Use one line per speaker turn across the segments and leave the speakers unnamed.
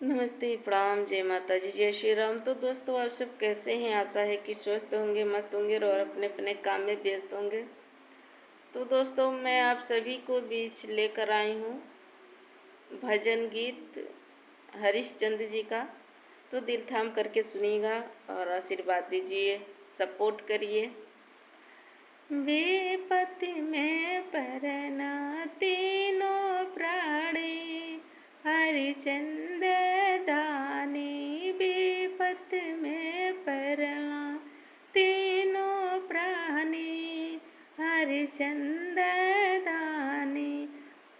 नमस्ते, प्रणाम, जय माता जी, जय श्री राम। तो दोस्तों, आप सब कैसे हैं? आशा है कि स्वस्थ होंगे, मस्त होंगे और अपने अपने काम में व्यस्त होंगे। तो दोस्तों, मैं आप सभी को बीच लेकर आई हूँ भजन गीत हरिश्चंद्र जी का। तो दिल थाम करके सुनिएगा और आशीर्वाद दीजिए, सपोर्ट करिए। विपत्ति में परना तीनों प्राणी, हरिचंद दानी। विपत में परना तीनों प्राणी, हरिचंद दानी।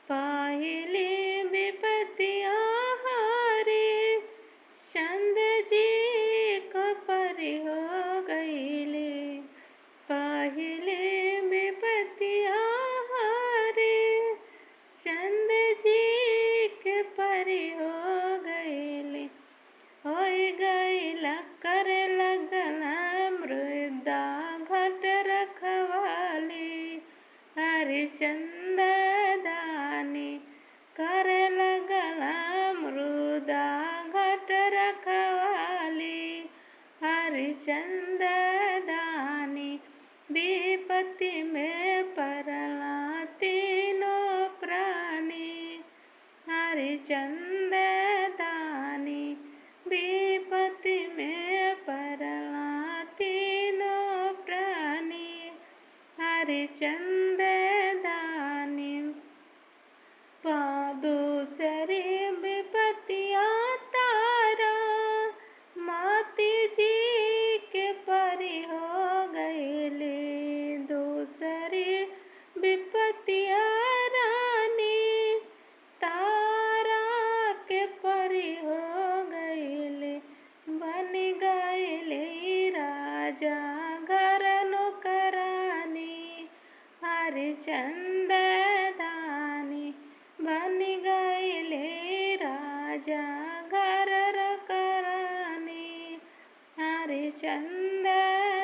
पाहिली विपत्तियाँ हारी, चंद जी को परि हो गईले। पाहिले विपत्तियाँ हारी, चंद जी के परि हो गईले। होई गईला कर लगन मृदा घट रखवाली, हरिचंद दानी। कर लगन मृदा घट रखवाली, हरिचंद दानी। विपत्ति में परला तीनों प्राणी, हरिचंद दानी। विपत्ति में परला तीनों प्राणी, हरिचंद दानी। दूसरी विपत्तियाँ तारा, माती जी के परि हो गईले। दूसरी विपत्तियाँ रानी, तारा के परि हो गईले। बन गईले राजा घर नौकरानी, हरिचंद दानी। बन गईले राजा घर नौकरानी, हरिचंद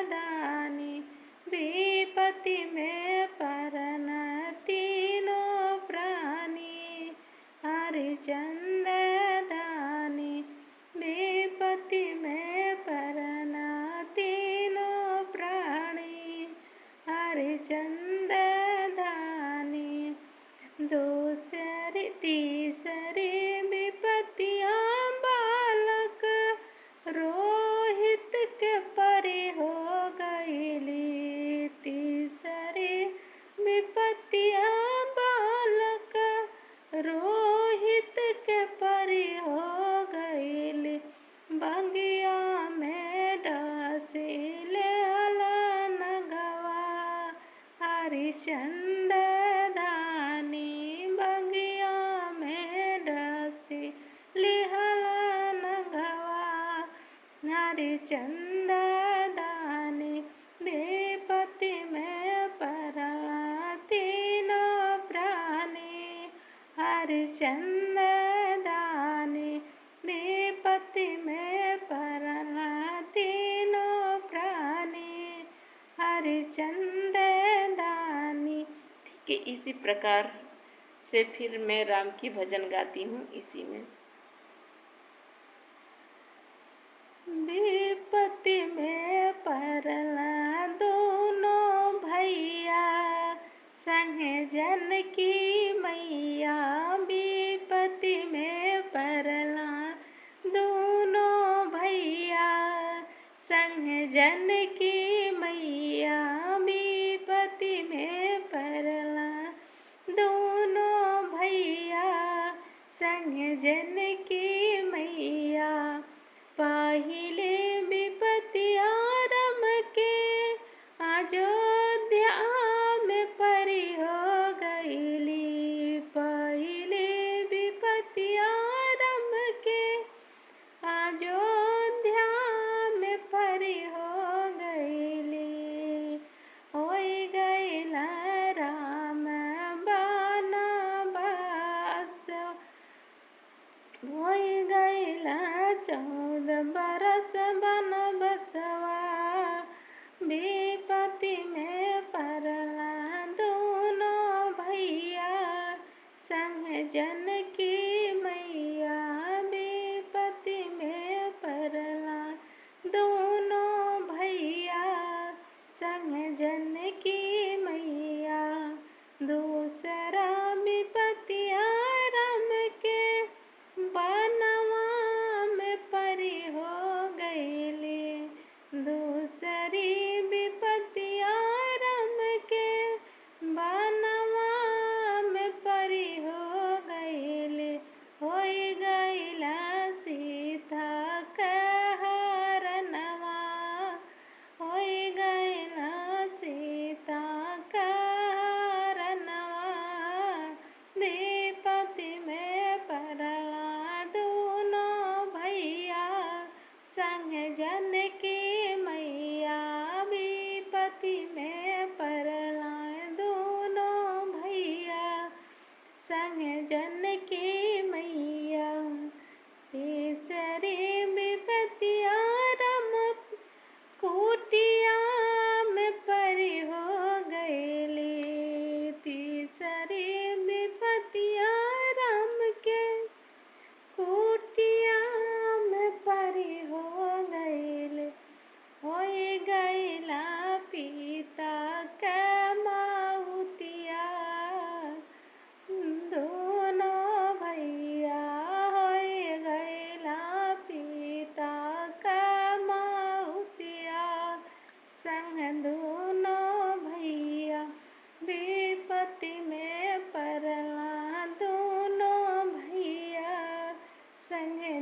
दानी। विपत्ति में परन तीनों प्राणी, हरिचंद दानी। विपत्ति में परन तीनों प्राणी, हरिचंद दानी। तीसरी विपत्तियाँ बालक रोहित के परि हो गईली। तीसरी विपत्तियाँ बालक रोहित के परि हो गईली। बगिया में डसिले हलन गवा, हरिचंद दानी। बगिया में डसिले हलन गवा, हरिचंद दानी। विपत्ति में परला तीनों प्राणी, हरिचंद दानी। विपत्ति में परला तीनों प्राणी, हरिचंद दानी। ठीक है, इसी प्रकार से फिर मैं राम की भजन गाती हूँ इसी में। विपत्ति में परला दोनों भैया, संग जनकी मैया। विपत्ति में परला दोनों भैया, संग जनकी मैया। विपत्ति में परला दोनों भैया, संग जनकी मैया। पाहिले विपत्तियाँ रम के, अयोध्या में परि हो गईली। पाहिले विपत्तियाँ रम के, अयोध्या में परि हो गईली। होई गईला राम बनवास, होई गईला 14 बरस बनबसवा। विपत्ति में परला दोनों भैया, संग जनकी मैया।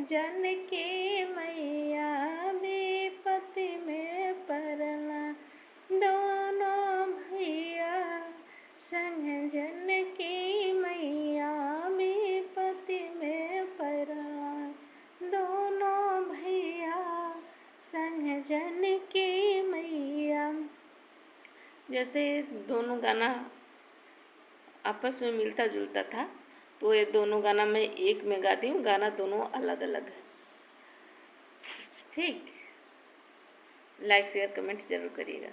जानकी मैया विपत्ति में पड़ना, दोनों भैया संग जानकी मैया विपत्ति में पड़ना, दोनों भैया संग जानकी मैया। जैसे दोनों गाना आपस में मिलता जुलता था, तो ये दोनों गाना मैं एक में गाती हूँ, गाना दोनों अलग अलग है। ठीक, लाइक शेयर कमेंट जरूर करिएगा।